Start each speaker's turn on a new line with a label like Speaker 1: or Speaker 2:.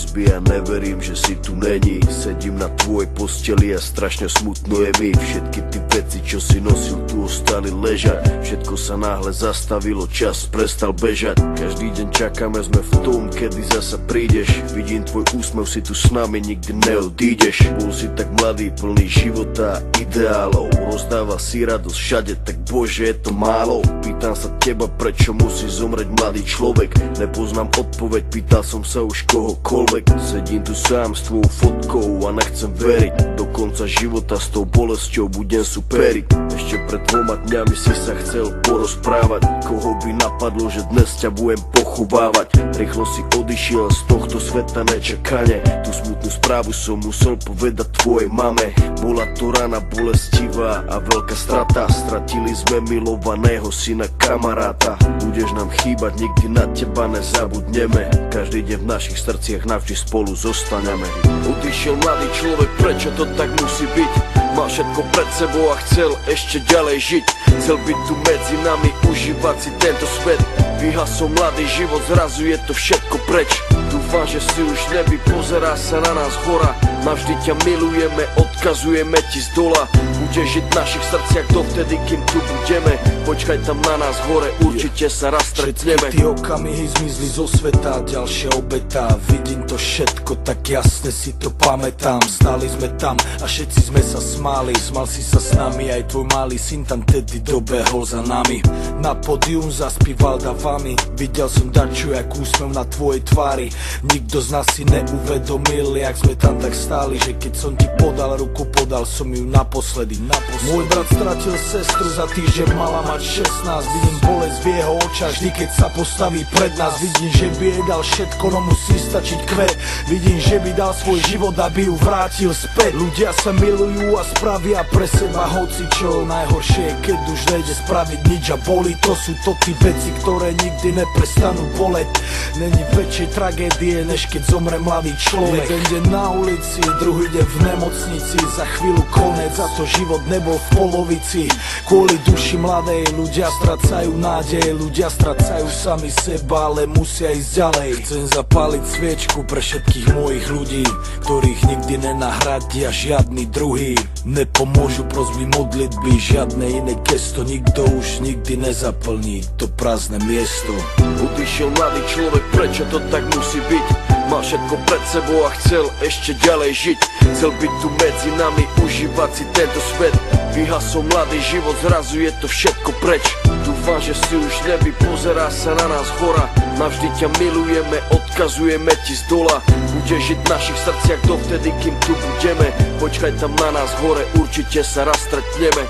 Speaker 1: izby a neverím, že si tu není. Sedím na tvojej posteli a strašne smutno je mi. Všetky ty veci, čo si nosil, tu ostali ležať. Všetko sa náhle zastavilo, čas prestal bežať. Každý deň čakáme, sme v tom, kedy zasa prídeš. Vidím tvoj úsmev, si tu s nami, nikdy neodídeš. Bol si tak mladý, plný života a ideálov. Rozdával si radosť všade, tak bože, je to málo. Pýtam sa teba, prečo musí zomrieť mladý človek. Nepoznám odpoveď, pýtal som sa už kohokoľvek. Sedím tu sám s tvojou fotkou a nechcem veriť. Do konca života s tou bolesťou budem superiť. Ešte pred 2 dňami si sa chcel porozprávať. Koho by napadlo, že dnes ťa budem pochovávať. Rýchlo si odišiel z tohto sveta nečakane. Tú smutnú správu som musel povedať tvojej mame. Bola to rana bolestivá a veľká strata. Stratili sme milovaného syna, kamaráta. Budeš nám chýbať, nikdy na teba nezabudneme. Každý deň v našich srdciach navždy spolu zostaneme. Odišiel mladý človek, prečo to tak musí byť? Mal všetko pred sebou a chcel ešte ďalej žiť. Chcel byť tu medzi nami, užívať si tento svet. Vyhasol mladý život, zrazu je to všetko preč. Dúfam, že si už neby, pozerá sa na nás hora. Navždy ťa milujeme, odkazujeme ti z dola. Budeš žiť v našich srdciach dovtedy, kým tu budeme. Počkaj tam na nás hore, určite sa raz stretneme.
Speaker 2: Všetky tie okamihy zmizli zo sveta, ďalšia obeta. Vidím to všetko, tak jasne si to pamätám. Stáli sme tam a všetci sme sa smáli. Smal si sa s nami, aj tvoj malý syn tam tedy dobehol za nami. Na pódium zaspíval davami. Videl som dačo, jak úsmev na tvojej tvári. Nikto z nás si neuvedomil, jak sme tam tak stáli, že keď som ti podal ruku, podal som ju naposledy. Môj brat stratil sestru, za týždeň mala mať 16. Vidím bolesť v jeho očách, vždy keď sa postaví pred nás. Vidím, že by jej dal všetko, no musí stačiť kvet. Vidím, že by dal svoj život, aby ju vrátil späť. Ľudia sa milujú a spravia pre seba hocičo. Najhoršie je, keď už nejde spraviť nič a boli. To sú to tí veci, ktoré nikdy neprestanú boleť. Není väčšej tragédie, než keď zomre mladý človek. Jeden deň na ulici, druhý deň v nemocnici. Za chvíľu konec, za to život nebol v polovici. Kvôli duši mladej ľudia stracajú nádej. Ľudia stracajú sami seba, ale musia ísť ďalej. Chcem zapáliť sviečku pre všetkých mojich ľudí, ktorých nikdy nenahradia žiadny druhý. Nepomôžu prosby, modlitby, žiadne iné gesto. Nikto už nikdy nezaplní to prázdne miesto.
Speaker 1: Odišiel mladý človek, prečo to tak musí byť? Mal všetko pred sebou a chcel ešte ďalej žiť. Chcel byť tu medzi nami, užívať si tento svet. Vyhasol mladý život, zrazu je to všetko preč. Dúfam, že si už neby, pozerá sa na nás hora. Navždy ťa milujeme, odkazujeme ti z dola. Budeš žiť v našich srdciach dovtedy, kým tu budeme. Počkaj tam na nás hore, určite sa raz stretneme.